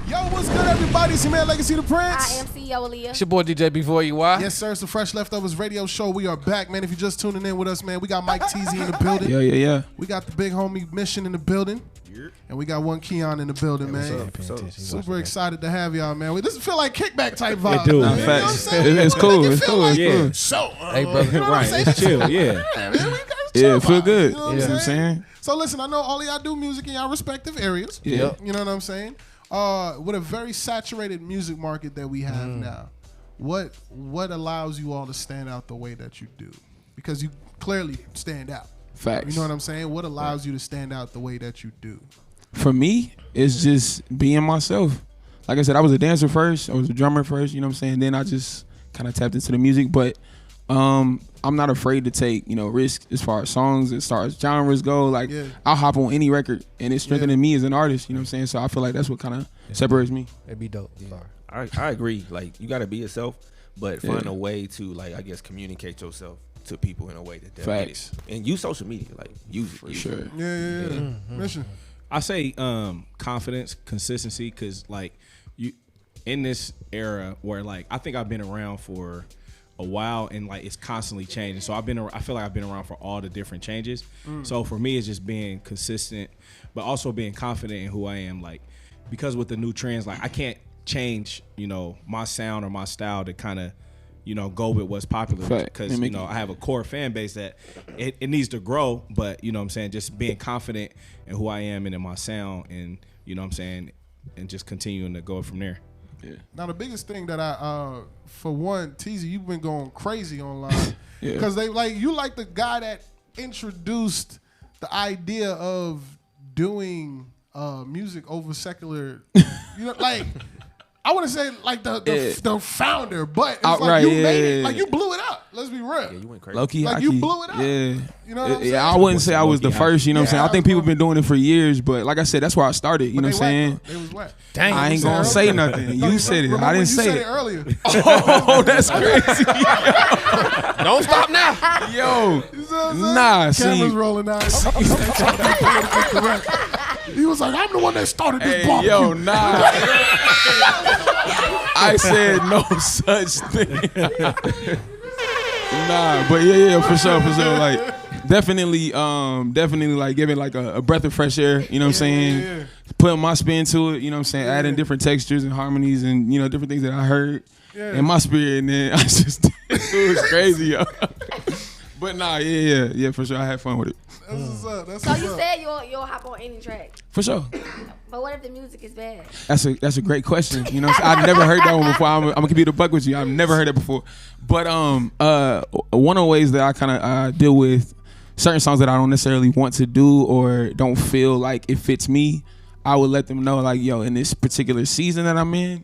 Yo, what's good, everybody? It's your man, Legacy the Prince. I am CEO AALIYAH. It's your boy, DJ B4EY. Yes, sir. It's the Fresh Leftovers Radio Show. We are back, man. If you're just tuning in with us, man, we got Mike Teezy in the building. Yeah. We got the big homie Mission in the building. And we got One Keon in the building, man. Super excited to have y'all, man. This feel like kickback type vibe. It do. Man. You know what I'm saying? It's cool. It's cool. Like, yeah. So, hey, brother. you know right. It's chill. Yeah. Man, we got Yeah, chill feel vibes, good. You know what I'm saying? So listen, I know all of y'all do music in y'all respective areas. Yeah. You know what I'm saying? With a very saturated music market that we have now, what allows you all to stand out the way that you do? Because you clearly stand out. Facts. You know what I'm saying? What allows you to stand out the way that you do? For me, it's just being myself. Like I said, I was a dancer first. I was a drummer first. You know what I'm saying? Then I just kind of tapped into the music. But I'm not afraid to take, risks as far as songs, as far as genres go. Like, I'll hop on any record, and it's strengthening me as an artist. You know what I'm saying? So I feel like that's what kind of separates me. It'd be dope. I agree. Like, you got to be yourself, but find a way to, like, I guess, communicate yourself to people in a way that they'll get it. And use social media. Like, use it. For sure. Yeah. Mission. I say confidence, consistency, because like you in this era where like I think I've been around for a while and like it's constantly changing. So I feel like I've been around for all the different changes. So for me, it's just being consistent, but also being confident in who I am. Like because with the new trends, like I can't change my sound or my style to kind of go with what's popular because I have a core fan base that it needs to grow, but you know what I'm saying, just being confident in who I am and in my sound, and you know what I'm saying, and just continuing to go from there. Yeah. Now the biggest thing that I for one, Teezy, you've been going crazy online because they you like the guy that introduced the idea of doing music over secular, like. I want to say like the founder, but it's like you made it, like you blew it up. Let's be real. Yeah, you went crazy. Low-key, like you blew it up. Yeah. You know what I'm saying? I wouldn't say I was the first, you know what I'm saying? I think people have been doing it for years, but like I said, that's where I started, you know what I'm saying? They was whack. Dang, I ain't going to say nothing. You said it. I didn't say it. You said it earlier. Oh, that's crazy. Don't stop now. Yo. Nah, Camera's rolling out. He was like, I'm the one that started this barbecue. Yo, nah. I said no such thing. Nah, but yeah, for sure. Like, definitely like giving like a breath of fresh air, you know what I'm saying? Yeah. Putting my spin to it, you know what I'm saying? Adding different textures and harmonies and, different things that I heard in my spirit. And then I just, it was crazy, yo. But nah, yeah, for sure. I had fun with it. That's what's up. So you said you'll hop on any track. For sure. But what if the music is bad? That's a great question. You know, I've never heard that one before. I'm gonna keep it a buck with you. I've never heard that before. But one of the ways that I kind of deal with certain songs that I don't necessarily want to do or don't feel like it fits me, I would let them know like, yo, in this particular season that I'm in,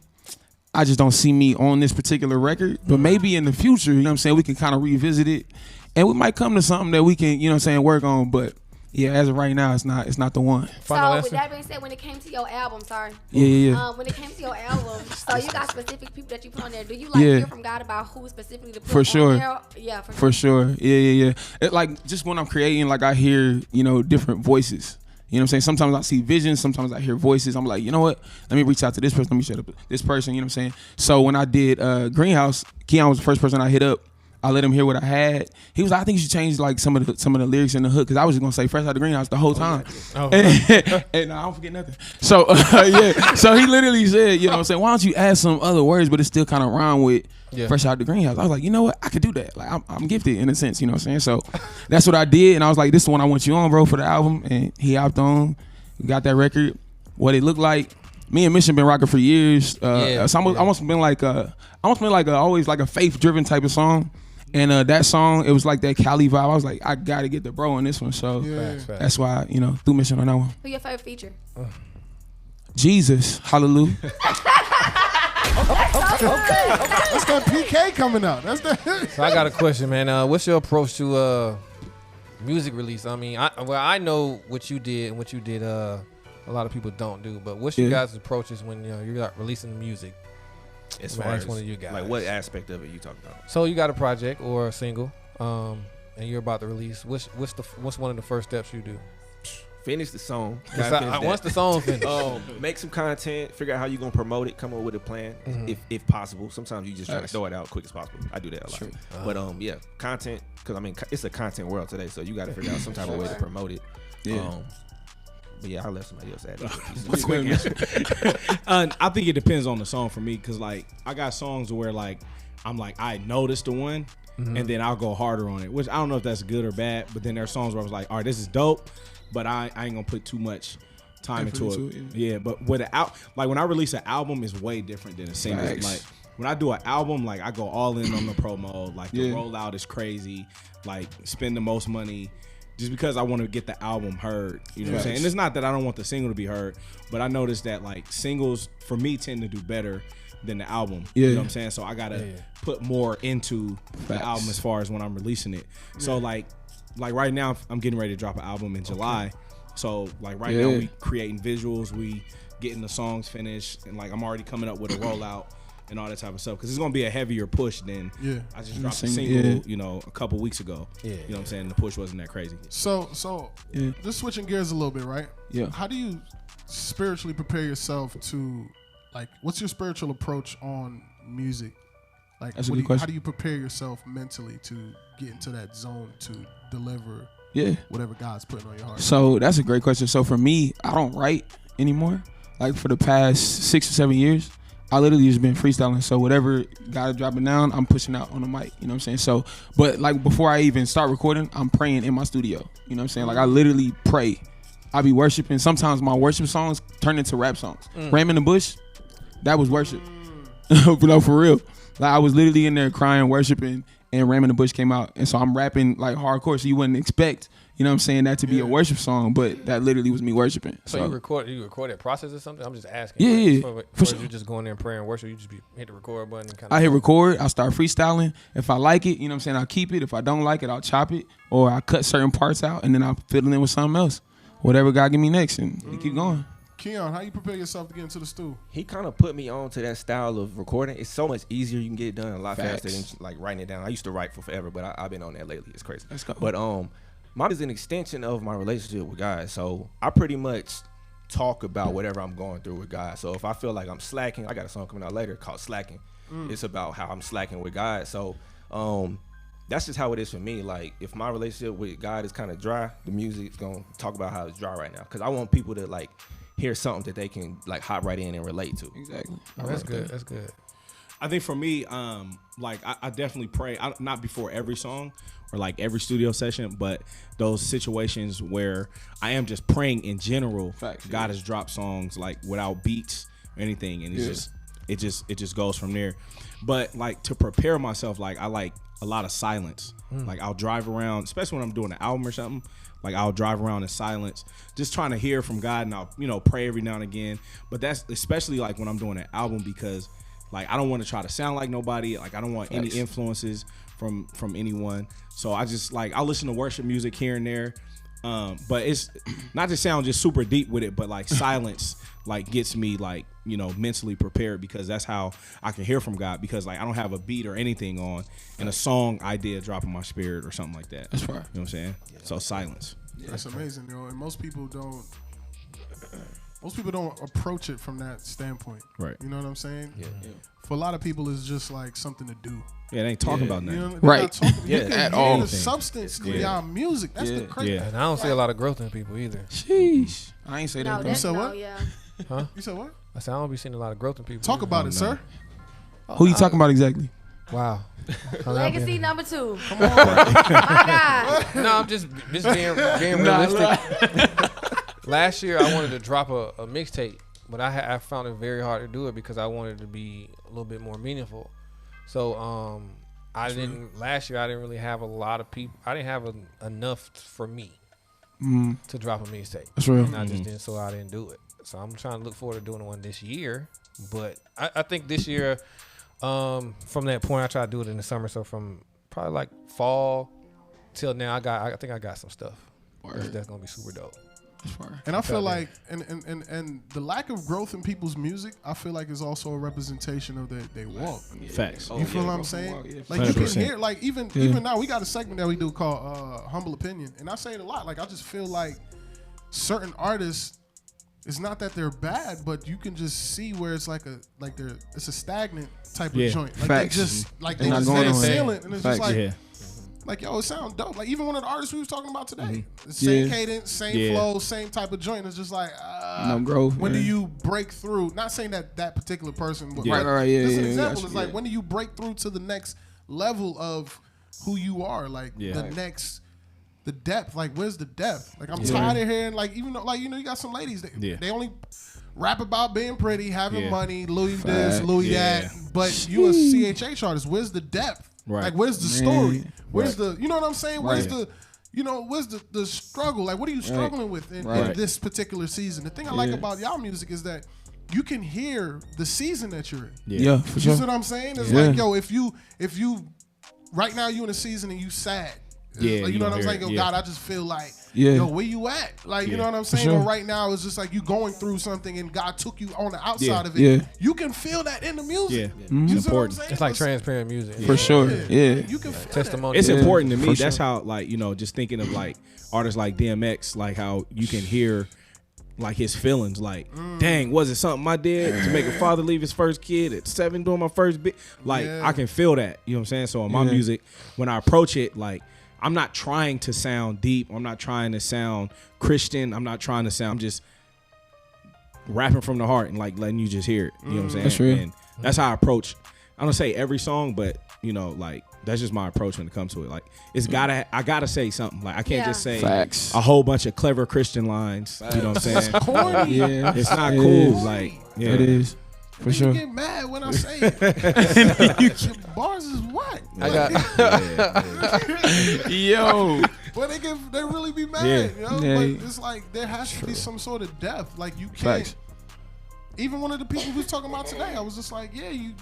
I just don't see me on this particular record. But maybe in the future, you know what I'm saying, we can kind of revisit it. And we might come to something that we can, you know what I'm saying, work on. But yeah, as of right now, it's not the one. So with that being said, when it came to your album, Yeah. When it came to your album, so you got specific people that you put on there. Do you hear from God about who specifically to put on there? Yeah, for sure. Yeah. It, like just when I'm creating, like I hear, different voices. You know what I'm saying? Sometimes I see visions, sometimes I hear voices. I'm like, you know what? Let me reach out to this person. Let me shut up this person. You know what I'm saying? So when I did Greenhouse, Keon was the first person I hit up. I let him hear what I had. He was like, I think you should change like some of the lyrics in the hook, because I was just gonna say fresh out the greenhouse the whole time. And I don't forget nothing. So so he literally said, you know what I'm saying, why don't you add some other words, but it still kind of rhyme with fresh out the greenhouse. I was like, you know what, I could do that. Like I'm gifted in a sense, you know what I'm saying? So that's what I did, and I was like, this is the one I want you on, bro, for the album. And he hopped on, we got that record. What it looked like, me and Mission been rocking for years. So almost been like always like a faith driven type of song. And that song, it was like that Cali vibe. I was like, I gotta get the bro on this one. So that's why, threw Mission on that one. Who your favorite feature? Jesus, hallelujah. Okay. That's that PK coming out. That's that. So I got a question, man. What's your approach to music release? I mean, I know what you did and what you did. A lot of people don't do. But what's your guys' approaches when you're releasing musich? As far as one of you guys, like what aspect of it you talking about? So you got a project or a single, and you're about to release. What's one of the first steps you do? Finish the song. Once the song finished, make some content. Figure out how you gonna promote it. Come up with a plan, if possible. Sometimes you just try to throw it out quick as possible. I do that a lot. But yeah, content. Because I mean, it's a content world today, so you got to figure out some type of way to promote it. Yeah. But yeah, I'll let somebody else add it. I think it depends on the song for me, because like I got songs where like I'm like I noticed the one. And then I'll go harder on it, which I don't know if that's good or bad. But then there are songs where I was like, all right, this is dope, but I ain't gonna put too much time into it. Yeah, but with like when I release an album, is way different than a single. Like when I do an album, like I go all in on the promo. Like the rollout is crazy. Like spend the most money just because I want to get the album heard. You know what I'm saying? And it's not that I don't want the single to be heard, but I noticed that like singles for me tend to do better than the album. You know what I'm saying? So I gotta put more into the album as far as when I'm releasing it. So like right now I'm getting ready to drop an album in July. So like right now we creating visuals, we getting the songs finished, and like I'm already coming up with a rollout and all that type of stuff, because it's gonna be a heavier push than I just dropped a single, you know, a couple weeks ago. You know what I'm saying? The push wasn't that crazy. So just switching gears a little bit, right? How do you spiritually prepare yourself to, like, what's your spiritual approach on music? Like, that's a good question. How do you prepare yourself mentally to get into that zone to deliver whatever God's putting on your heart? So that's a great question. So for me, I don't write anymore. Like for the past 6 or 7 years, I literally just been freestyling. So whatever God dropping down, I'm pushing out on the mic. You know what I'm saying? So, but like before I even start recording, I'm praying in my studio. You know what I'm saying? Like I literally pray. I be worshiping. Sometimes my worship songs turn into rap songs. Ram in the Bush, that was worship. No, for real. Like I was literally in there crying, worshiping, and Ram in the Bush came out. And so I'm rapping like hardcore, so you wouldn't expect, you know what I'm saying, that to be a worship song, but that literally was me worshiping. So you record that process or something? I'm just asking. Yeah. For sure. You just go in there and pray and worship, you just hit the record button and kind of. I hit record, I start freestyling. If I like it, you know what I'm saying, I'll keep it. If I don't like it, I'll chop it, or I cut certain parts out, and then I'll fill it in with something else. Whatever God give me next, and we keep going. Keon, how you prepare yourself to get into the stew? He kind of put me on to that style of recording. It's so much easier. You can get it done a lot faster than like writing it down. I used to write for forever, but I've been on that lately. It's crazy. Let's go. But mine is an extension of my relationship with God. So I pretty much talk about whatever I'm going through with God. So if I feel like I'm slacking, I got a song coming out later called Slacking. It's about how I'm slacking with God. So that's just how it is for me. Like if my relationship with God is kind of dry, the music's gonna talk about how it's dry right now, because I want people to like hear something that they can like hop right in and relate to. Exactly. Oh, that's good. That's good. I think for me, like I definitely pray, not before every song or like every studio session, but those situations where I am just praying in general. God has dropped songs like without beats or anything, and it just goes from there. But like to prepare myself, like I like a lot of silence. Like I'll drive around, especially when I'm doing an album or something. Like I'll drive around in silence, just trying to hear from God, and I'll pray every now and again. But that's especially like when I'm doing an album, because like I don't want to try to sound like nobody. Like I don't want any influences from anyone. So I just like I'll listen to worship music here and there. But it's not to sound just super deep with it, but like silence like gets me like, mentally prepared, because that's how I can hear from God, because like I don't have a beat or anything on and a song idea dropping my spirit or something like that. That's right. You know what I'm saying? Yeah. So silence. That's amazing, and most people don't approach it from that standpoint. Right. You know what I'm saying? Yeah. For a lot of people, it's just like something to do. Yeah, they ain't talking about nothing. Right. At all. The substance in y'all music. That's the crazy. Yeah. And I don't see a lot of growth in people either. Sheesh. I ain't say that. You said what? Yeah. Huh? You said what? I said I don't be seeing a lot of growth in people. Talk about it, sir. Who you talking about exactly? Wow. Legacy number 2. Come on. My God. No, I'm just being realistic. Last year I wanted to drop a mixtape, but I found it very hard to do it because I wanted to be a little bit more meaningful. So last year I didn't really have a lot of people. I didn't have enough for me to drop a mixtape. That's real. And I just didn't, so I didn't do it. So I'm trying to look forward to doing one this year. But I think this year, from that point, I try to do it in the summer. So from probably like fall till now, I think I got some stuff that's gonna be super dope. And I feel like, and the lack of growth in people's music, I feel like is also a representation of their walk. Facts. You feel what I'm saying? Like you can hear, like even now we got a segment that we do called Humble Opinion, and I say it a lot. Like I just feel like certain artists, it's not that they're bad, but you can just see where it's it's a stagnant type of joint. Like Facts. they just like They're they not just going hit a anywhere. ceiling, and it's Facts. just like. Yeah. Like, yo, it sounds dope. Like, even one of the artists we was talking about today. The same cadence, same flow, same type of joint. It's just like, no growth. When do you break through? Not saying that particular person, but right, just an example. It's like, when do you break through to the next level of who you are? Like, the depth. Like, where's the depth? Like, I'm tired of hearing, like, even though, like, you know, you got some ladies that they only rap about being pretty, having money, Louis this, Louis that. But you a CHH artist. Where's the depth? Right. Like, where's the story? Where's the, you know what I'm saying? Where's the, you know, where's the struggle? Like, what are you struggling with in this particular season? The thing I like about y'all music is that you can hear the season that you're in. Yeah, for sure. You see what I'm saying? It's like, yo, if you, right now you in a season and you sad. Yeah, like, you know what I'm saying? Yo, yeah. God, I just feel like, yo, where you at? Like, you know what I'm saying? sure. But right now, it's just like you going through something and God took you on the outside of it. Yeah. You can feel that in the music. Yeah. You It's see what I'm important. saying? It's like transparent music. For sure. Yeah. You can feel Testimony. It's important to me. for That's sure. how, like, you know, just thinking of like artists like DMX, like how you can hear like his feelings, like, dang, was it something I did to make a father leave his first kid at 7 doing my first bit? Like, I can feel that. You know what I'm saying? So in my music, when I approach it, like, I'm not trying to sound deep. I'm not trying to sound Christian. I'm not trying to sound, I'm just rapping from the heart and like letting you just hear it. You know what I'm saying? That's real. And that's how I approach. I don't say every song, but you know, like that's just my approach when it comes to it. Like I gotta say something. Like I can't just say Facts. a whole bunch of clever Christian lines. You know what I'm saying? corny. Yeah. It's not It cool. is. Like It is. For You sure. get mad when I say it. Your bars is what? Yo. But they really be mad. Yeah. You know? Yeah. But it's like there has to be some sort of depth. Like you can't. Facts. Even one of the people we was talking about today, I was just like, yeah, you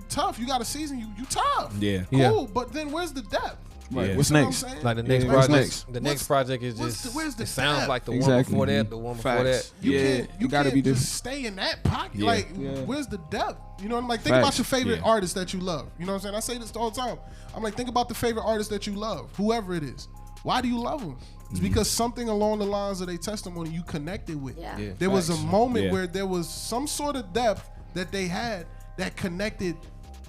tough. You got a season. You tough. Yeah. Cool. But then where's the depth? Right. Yeah. What's You know next? what I'm saying? Like the next What's project. next? The next project is just. where's the it sounds depth? like the one Exactly. before that. The one before Facts. that. You Yeah, can't, you it gotta can't be just different. stay in that pocket. Yeah. Like, Yeah. where's the depth? You know what I'm like? Think Facts. about your favorite Yeah. artist that you love. You know what I'm saying? I say this all the time. I'm like, think about the favorite artist that you love, whoever it is. Why do you love them? It's because something along the lines of their testimony you connected with. Yeah. There was a moment Yeah. where there was some sort of depth that they had that connected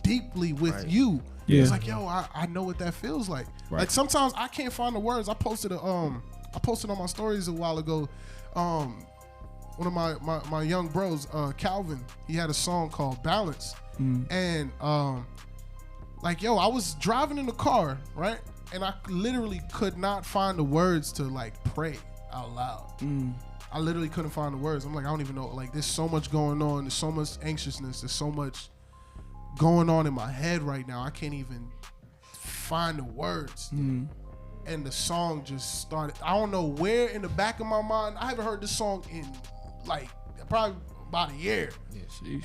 deeply with you. Yeah. It's like, yo, I know what that feels like. Right. Like sometimes I can't find the words. I posted on my stories a while ago. One of my young bros, Calvin, he had a song called Balance. And like, yo, I was driving in the car, right? And I literally could not find the words to like pray out loud. I literally couldn't find the words. I'm like, I don't even know. Like, there's so much going on. There's so much anxiousness. There's so much going on in my head right now. I can't even find the words. And the song just started. I don't know where in the back of my mind. I haven't heard this song in like probably about a year.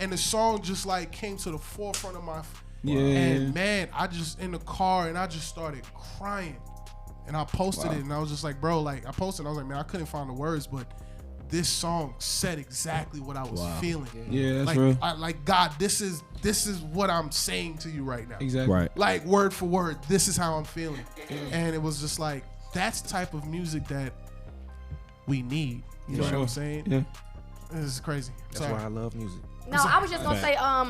And the song just like came to the forefront of my. And man, I just in the car and I just started crying. And I posted it and I was just like, bro, like I posted. And I was like, man, I couldn't find the words, but this song said exactly what I was feeling. Yeah, that's like, real. Like God, this is what I'm saying to you right now. Exactly. Right. Like word for word, this is how I'm feeling. And it was just like that's the type of music that we need. You know what I'm saying? Yeah. This is crazy. That's why I love music. No, I was just gonna say, I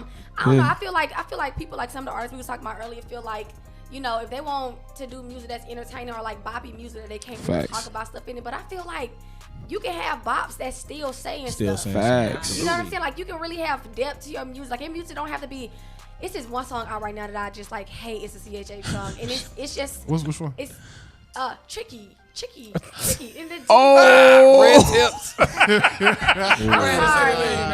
don't know. I feel like people like some of the artists we was talking about earlier feel like, you know, if they want to do music that's entertaining or like boppy music that they can't really talk about stuff in it. But I feel like you can have bops that's still saying stuff. Facts. You know what I'm saying? Like you can really have depth to your music. Like your music don't have to be. It's just one song out right now that I just like hate. It's a CHA song, and it's just. Which one? It's tricky. And the Red tips. sorry.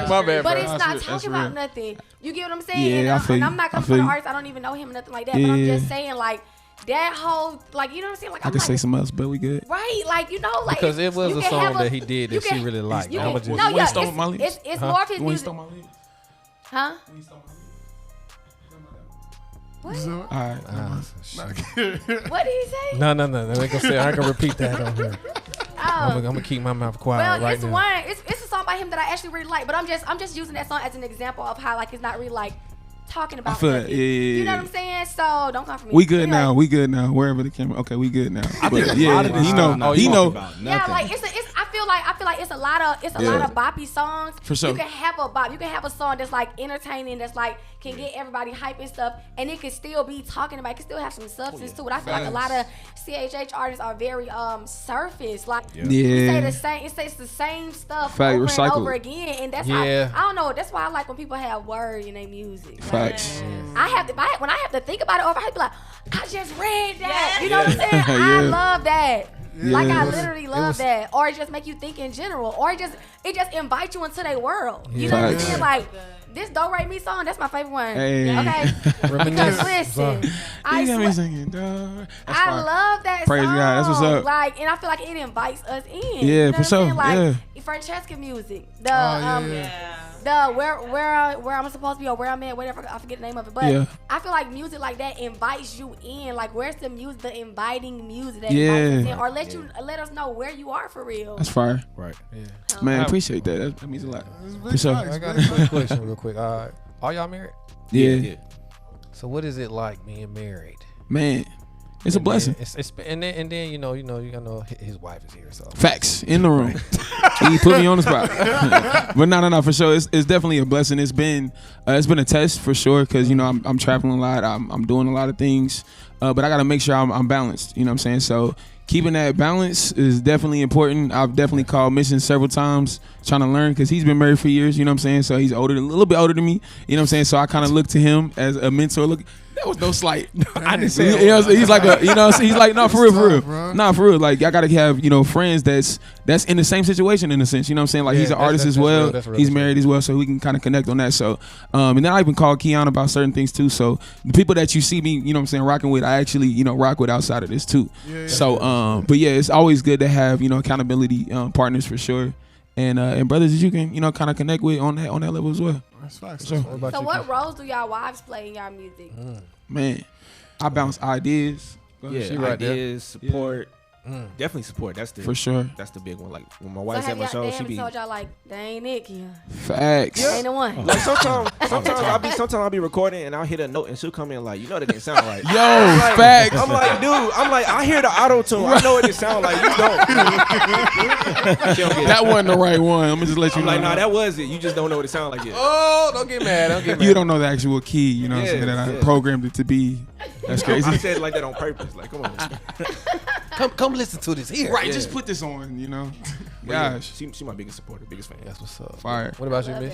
My bad, But bro. it's not talking about nothing. You get what I'm saying? Yeah, and I feel and you. I'm not I coming feel from the you. artist. I don't even know him or nothing like that. But I'm just saying, like, that whole, like, you know what I'm saying? Like, I I'm could like, say something else, but we good. right? Like, you know, like. Because it was you a can song have that he did that she really liked. You I'ma can, just- no, When yeah, he stole my leaves. it's more of his When he music. stole my leaves. Huh? What? So, All right. What did he say? No. I ain't gonna repeat that on here. I'm Oh. gonna keep my mouth quiet Well, right it's now. one. It's a song by him that I actually really like. But I'm just using that song as an example of how like it's not really like talking about. I feel nothing. it. Yeah. You know what I'm saying? So don't come for me. We good Anyway. now. We good now. Wherever the camera. Okay, we good now. But a lot yeah, of this he know. stuff He know. about Yeah, nothing. like I feel like it's a lot of boppy songs. For sure. You can have a bop. You can have a song that's like entertaining, that's like can get everybody hype and stuff, and it can still be talking about. It can still have some substance to it. I feel like a lot of CHH artists are very surface. Like you say the same. It says the same stuff over and over again, and that's how I don't know. That's why I like when people have word in their music. Facts. Like, when I have to think about it over, I be like, I just read that. You know what I'm saying? I love that. Like I literally love that, or it just make you think in general, or it just invites you into their world. You know what I'm saying? Like this Do Re Mi song, that's my favorite one. Hey. Okay, because listen, I love that Praise song. God, that's what's up. Like, and I feel like it invites us in. Yeah, you know for sure. Like Francesca music, the where I'm supposed to be or where I'm at, whatever, I forget the name of it. But I feel like music like that invites you in. Like, where's the music, the inviting music that invites us in, or let us know where you are for real. That's fire. Right. Yeah. Man, I appreciate that. That means a lot. For sure. I got a quick question real quick. Are y'all married? Yeah. So what is it like being married? Man, it's a blessing. And then you know his wife is here. So facts in the room. He put me on the spot. But no, for sure. It's definitely a blessing. It's been a test for sure because you know I'm traveling a lot. I'm doing a lot of things, but I got to make sure I'm balanced. You know what I'm saying? So keeping that balance is definitely important. I've definitely called Mission several times trying to learn because he's been married for years. You know what I'm saying? So he's a little bit older than me. You know what I'm saying? So I kind of look to him as a mentor. Look. That was no slight. I didn't say he's like he's like, no, for real. Nah, for real. Like I gotta have, friends that's in the same situation in a sense. You know what I'm saying? Like he's an artist as well. He's married as well, so we can kind of connect on that. So and then I even called Keon about certain things too. So the people that you see me, you know what I'm saying, rocking with, I actually, rock with outside of this too. But yeah, it's always good to have, accountability partners for sure. And brothers that you can, kind of connect with on that level as well. That's facts. So what roles do y'all wives play in y'all music? Man, I bounce ideas. Ideas, support. Definitely support. That's the for sure. That's the big one. Like when my wife's at my show, she be told y'all like, they ain't it, Keon. Facts. Ain't the one. Like sometimes I'll be recording and I'll hit a note and she'll come in like, that didn't sound right. Facts. I'm like, dude. I hear the auto tune. I know it didn't sound like. You don't. That wasn't the right one. I'm gonna just let you know. Like, nah, that was it. You just don't know what it sounded like yet. Oh, don't get mad. You don't know the actual key. You know what I'm saying? That I programmed it to be. That's crazy. I said it like that on purpose. Like, come on. Come listen to this here. Right, just put this on, Gosh. She my biggest supporter, biggest fan. That's what's up. Fire. What about you, Mitch?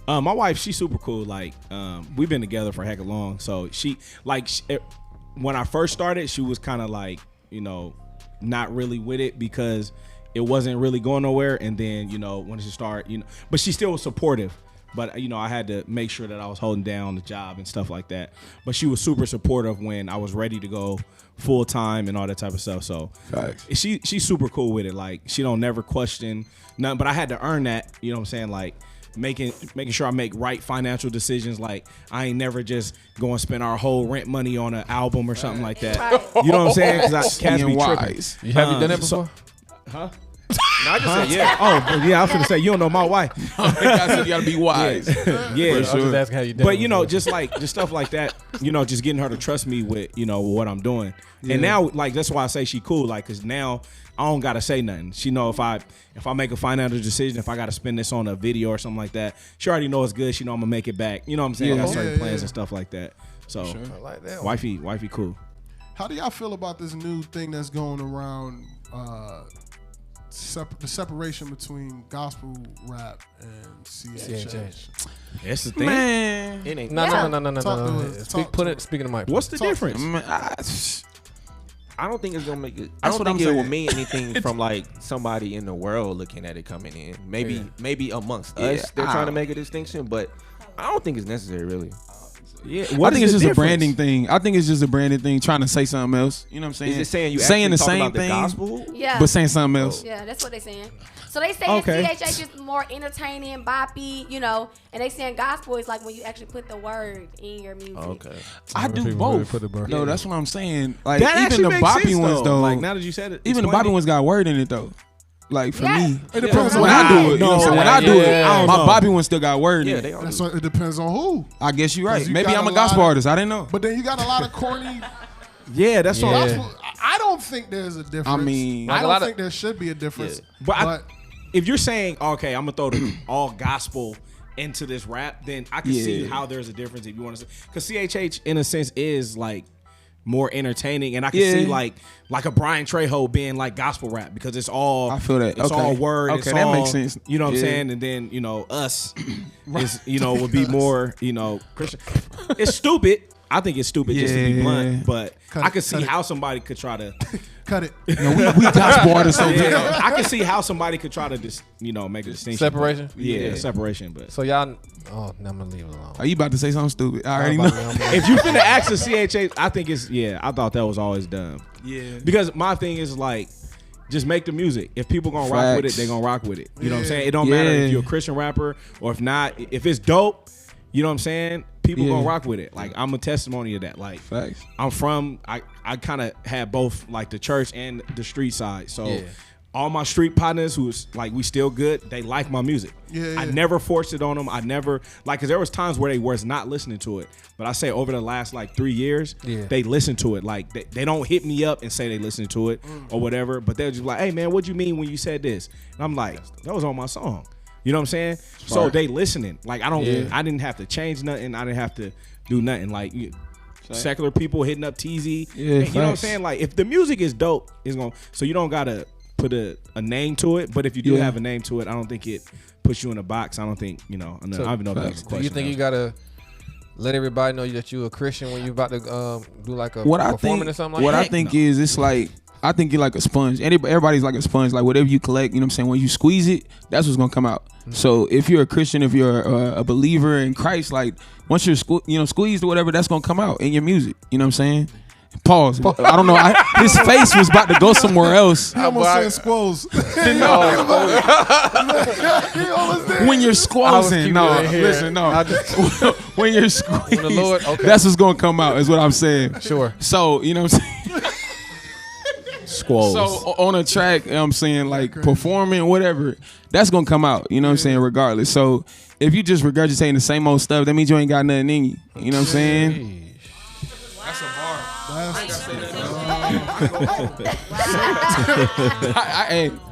My wife, she's super cool. Like, we've been together for heck of long. So when I first started, she was kind of like, not really with it because it wasn't really going nowhere. And then, when she started, but she still was supportive. But, I had to make sure that I was holding down the job and stuff like that. But she was super supportive when I was ready to go full time and all that type of stuff. So she's super cool with it. Like, she don't never question nothing. But I had to earn that, you know what I'm saying? Like, making sure I make right financial decisions. Like, I ain't never just go and spend our whole rent money on an album or something like that. You know what I'm saying? Because I can't be tripping. Have you done that before? Huh? No, I just said yeah. I was gonna say you don't know my wife. I said you gotta be wise. Yeah, for sure. I was just asking how you did. But just stuff like that. Just getting her to trust me with what I'm doing. And now that's why I say she cool. Like, cause now I don't gotta say nothing. She know if I make a financial decision, if I gotta spend this on a video or something like that, she already know it's good. She know I'm gonna make it back. You know what I'm saying? I got certain plans and stuff like that. So I like that. Wifey cool. How do y'all feel about this new thing that's going around? The separation between gospel rap and CHH. That's the thing. Man. It ain't. No. Speaking of Mike. What's the difference? I don't think it's gonna make it. I don't think it will mean anything from like somebody in the world looking at it coming in. Maybe amongst us, they're trying to make a distinction, but I don't think it's necessary really. Yeah, I think it's just a branding thing. I think it's just a branding thing, trying to say something else. You know what I'm saying? Is it saying you saying the same about thing, the gospel? Yeah, but saying something else? Yeah, that's what they're saying. So they saying CHH is more entertaining, boppy, and they saying gospel is like when you actually put the word in your music. Okay, I do both. No, that's what I'm saying. Like that even the boppy ones though. Like now that you said it, even the boppy ones got word in it though. Like for me, it depends on when I do it. When I do it, my Bobby one still got word in it. So it depends on who. I guess you're right. Maybe I'm a gospel artist. I didn't know. But then you got a lot of corny. Yeah, that's what. I don't think there's a difference. I mean, I don't think there should be a difference. But if you're saying, okay, I'm gonna throw the all gospel into this rap, then I can see how there's a difference if you want to say, because CHH in a sense is like more entertaining, and I can see like a Brian Trejo being like gospel rap, because it's all, I feel that it's all word. Okay, it's that all, makes sense. You know what I'm saying? And then us is would be more Christian. It's stupid. I think it's stupid just to be blunt, but I can see how somebody could try to cut it. We gospel artists. So I can see how somebody could try to just make a distinction. Separation. Separation. But so y'all, I'm gonna leave it alone. Are you about to say something stupid? I already know. If you finna ask the CHH, I think it's I thought that was always dumb. Yeah. Because my thing is like, just make the music. If people gonna rock with it, they gonna rock with it. You know what I'm saying? It don't matter if you're a Christian rapper or if not. If it's dope, you know what I'm saying? People gonna rock with it. Like, I'm a testimony of that. Like, facts. I'm from, I kind of had both like the church and the street side. So all my street partners who's like, we still good, they like my music. I never forced it on them. I never, like, because there was times where they was not listening to it. But I say over the last like 3 years, they listen to it. Like, they don't hit me up and say they listen to it or whatever. But they're just like, hey man, what'd you mean when you said this? And I'm like, that was on my song. You know what I'm saying? So they listening. Like, I didn't have to change nothing. I didn't have to do nothing. Like, secular people hitting up Teezy. You know what I'm saying? Like, if the music is dope, it's gonna. So you don't gotta put a name to it. But if you do have a name to it, I don't think it puts you in a box. I don't think I don't even know if that's a question. Do you think you gotta let everybody know that you're a Christian when you're about to do like a performance or something like that? What I think is, it's like, I think you're like a sponge. Everybody's like a sponge. Like, whatever you collect, you know what I'm saying? When you squeeze it, that's what's gonna come out. So if you're a Christian, if you're a believer in Christ, like, once you're squeezed or whatever, that's gonna come out in your music. You know what I'm saying? Pause. I don't know. His face was about to go somewhere else. He almost said squoes. When you're squozing, when you're squeezed, that's what's gonna come out, is what I'm saying. Sure. So, you know what I'm saying? Squalls. So on a track, you know what I'm saying, like, performing, whatever, that's gonna come out, you know what I'm saying, regardless. So if you just regurgitating the same old stuff, that means you ain't got nothing in you. You know what I'm saying? That's a bar.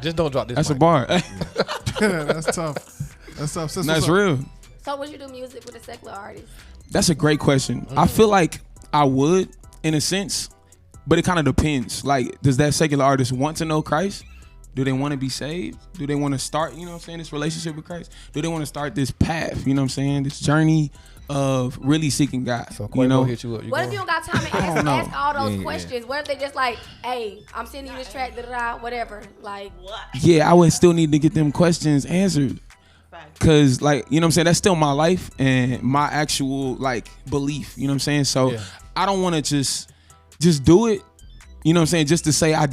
Just don't drop this. That's a bar. That's tough. That's tough. That's real. So would you do music with a secular artist? That's a great question. I feel like I would, in a sense, but it kind of depends. Like, does that secular artist want to know Christ? Do they want to be saved? Do they want to start, you know what I'm saying, this relationship with Christ? Do they want to start this path, you know what I'm saying, this journey of really seeking God? So you know, hit you up. What if you don't got time to ask all those questions? What if they just like, hey, I'm sending you this track, whatever. Like, yeah, I would still need to get them questions answered. Cause, like, you know what I'm saying, that's still my life and my actual, like, belief, you know what I'm saying? So I don't want to just do it, you know what I'm saying, just to say I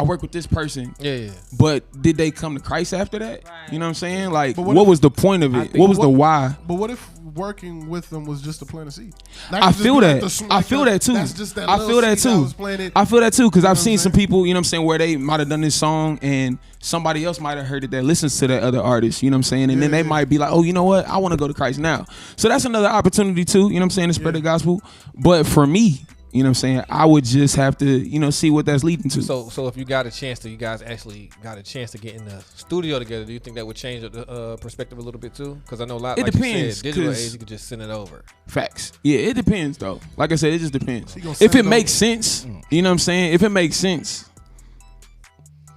work with this person. Yeah. But did they come to Christ after that? Right. You know what I'm saying? Like, what was the point of it? What was the why? But what if working with them was just to plant a seed? I feel that. I feel that too. I feel that too. I feel that too, because I've seen some people, you know what I'm saying, where they might have done this song and somebody else might have heard it that listens to that other artist, you know what I'm saying? And then they might be like, oh, you know what? I want to go to Christ now. So that's another opportunity too, you know what I'm saying, to spread the gospel. But for me, you know what I'm saying, I would just have to, you know, see what that's leading to. So if you got a chance to, you guys actually got a chance to get in the studio together, do you think that would change the perspective a little bit too? Because I know a lot, like depends, you said, digital age, you could just send it over. Facts. Yeah, it depends though. Like I said, it just depends. If it makes sense, you know what I'm saying? If it makes sense,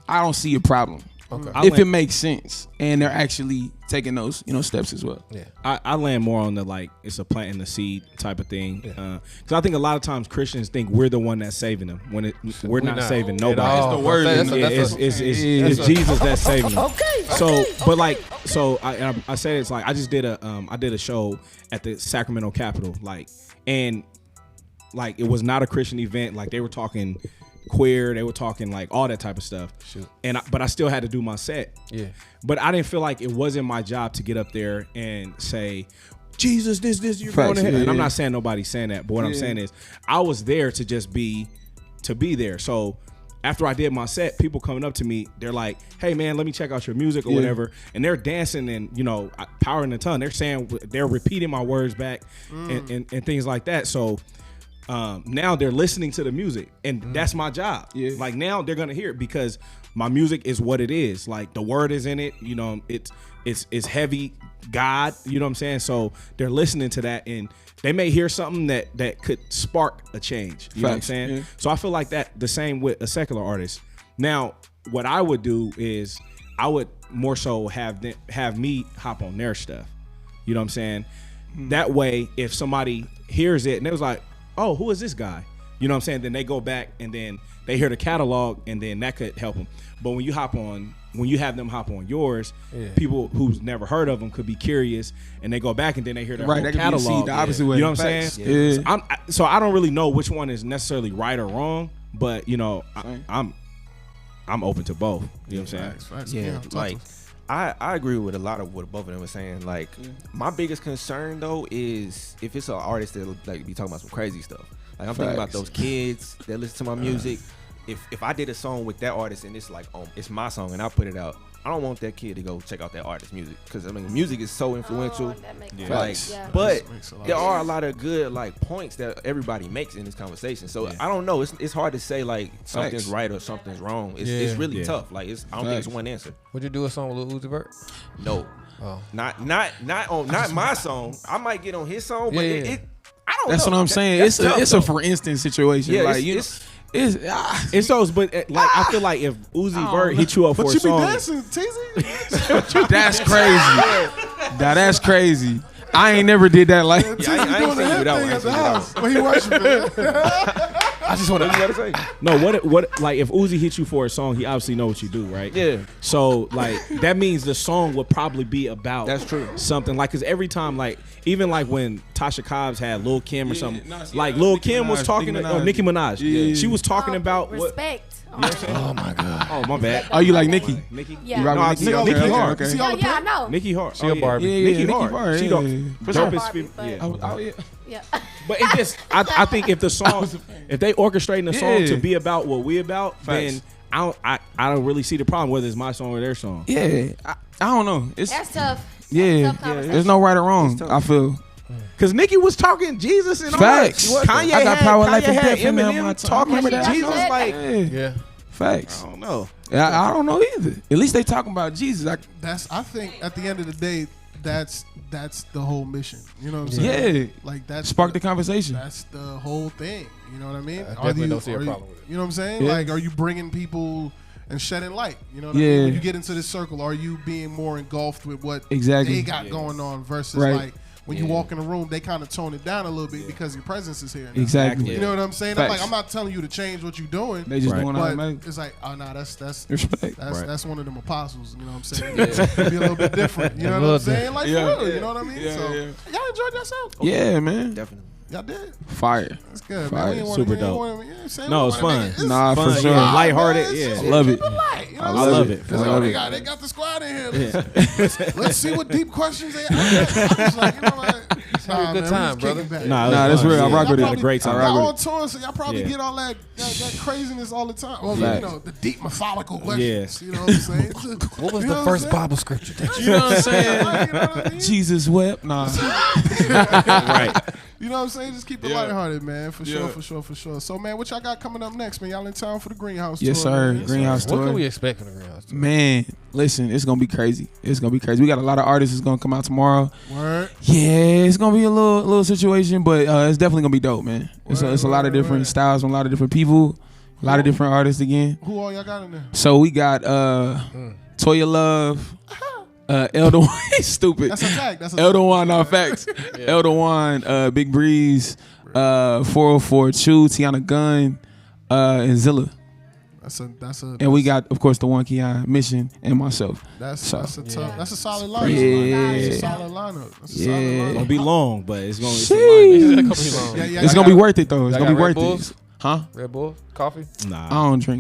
I don't see a problem. Okay. If it makes sense and they're actually taking those, you know, steps as well. Yeah, I land more on the, like, it's a planting the seed type of thing. Because I think a lot of times Christians think we're the one that's saving them when we're not saving nobody. It's the word. It's Jesus that's saving them. Okay. So, but like, so I said, it's like I just did a show at the Sacramento Capitol, and it was not a Christian event. Like, they were talking queer, they were talking like all that type of stuff. Shoot. But I still had to do my set. Yeah. But I didn't feel like it wasn't my job to get up there and say, Jesus, this, you're going to heaven. And I'm not saying nobody's saying that, but what I'm saying is I was there to just be there. So after I did my set, people coming up to me, they're like, hey man, let me check out your music or whatever. And they're dancing and, you know, power in the tongue. They're repeating my words back and things like that. So now they're listening to the music, and that's my job. Yeah. Like now they're gonna hear it because my music is what it is. Like the word is in it. You know, it's heavy God. You know what I'm saying? So they're listening to that, and they may hear something that could spark a change. You know what I'm saying? Yeah. So I feel like that the same with a secular artist. Now, what I would do is I would more so have me hop on their stuff. You know what I'm saying? That way, if somebody hears it and they was like, oh, who is this guy? You know what I'm saying? Then they go back and then they hear the catalog, and then that could help them. But when you have them hop on yours, people who's never heard of them could be curious, and they go back and then they hear their whole catalog. The opposite way. You know what I'm saying? Yeah. So I don't really know which one is necessarily right or wrong, but you know, I'm open to both. You know what I'm saying? Facts. Yeah, like I agree with a lot of what both of them were saying. Like my biggest concern though is if it's an artist that like be talking about some crazy stuff. Like I'm thinking about those kids that listen to my music. If I did a song with that artist and it's like it's my song and I put it out, I don't want that kid to go check out that artist's music because I mean music is so influential. But there are a lot of good like points that everybody makes in this conversation. So I don't know. It's hard to say like something's right or something's wrong. It's really tough. Like I don't think it's one answer. Would you do a song with Lil Uzi Vert? No. Oh. Not my song. I might get on his song, but it I don't know. That's what I'm saying. It's a for instance situation. Yeah, like it's those, but like I feel like if Uzi Vert hit you up for a song, but you be dancing, Teezy. That's crazy. That's crazy. I ain't never did that. Like I ain't seen you that one. But he worshiping. I just want to say no. What like if Uzi hits you for a song, he obviously know what you do, right? Yeah. So like that means the song would probably be about something like because every time like even like when Tasha Cobbs had Lil Kim or something like Lil Kim was talking to Nicki Minaj. Yeah. She was talking about respect. Oh my god. Oh my bad. Oh, you like Nicki? Nicki? Yeah. No, Nicki hard. Okay. Yeah, I know. Nicki hard. She a Barbie. Nicki hard. She don't. Yeah. But it just, I think if the song, if they orchestrating the song to be about what we about, then I don't really see the problem whether it's my song or their song. Yeah, I don't know. That's tough. Yeah, there's no right or wrong. I feel. Cause Nicki was talking Jesus and facts. all that. Kanye I got power, life, and death. Eminem talking about Jesus. Like, facts. I don't know. I don't know either. At least they talking about Jesus. I think at the end of the day, that's the whole mission. You know what I'm saying? Yeah. Like that's spark the conversation. That's the whole thing. You know what I mean? I definitely don't see a problem with it. You know what I'm saying? Yeah. Like, are you bringing people and shedding light? You know what I mean? When you get into this circle, are you being more engulfed with what they got going on versus like when you walk in a room, they kind of tone it down a little bit because your presence is here. Now. Exactly. You know what I'm saying? I'm not telling you to change what you're doing. They just doing but it's like, oh no, that's respect. That's one of them apostles. You know what I'm saying? Be a little bit different. You know what I'm saying? Like for real. You know what I mean? So y'all enjoyed yourself? Yeah, man. Definitely. Y'all did? Fire. That's good, Fire. man. Super dope. No, it's fun. Nah, fun. for sure. Yeah, lighthearted. Yeah. I love it. I love it. They got the squad in here. Let's see what deep questions they ask. I'm just like, you know what? Have a good time, brother. Nah, that's real. I rock with it. A great time. Y'all on tour, so y'all probably get all that craziness all the time. Well, you know, the deep methodical questions. You know what I'm saying? What was the first Bible scripture that you know what I'm saying? Jesus wept. Nah. Right. You know what I'm saying? Just keep it lighthearted, man. For sure. So, man, what y'all got coming up next, man? Y'all in town for the Greenhouse tour? Yes, sir. Man. Greenhouse tour. What can we expect from the Greenhouse tour? Man, listen, it's going to be crazy. We got a lot of artists that's going to come out tomorrow. Word. Yeah, it's going to be a little situation, but it's definitely going to be dope, man. It's a lot of different styles from a lot of different people, a lot of different artists again. Who all y'all got in there? So we got Toya Love. Elder One, stupid. That's a tag. Elder One, no facts. Elder One, Big Breeze, 404 Chew, Tiana Gunn, and Zilla. And we got, of course, the One Keon, Mission, and myself. That's a solid lineup. Yeah. That's a solid lineup. It's gonna be long, but it's gonna be long. It's gonna be worth it though. It's gonna be worth it. Huh? Red Bull, coffee. Nah, I don't drink.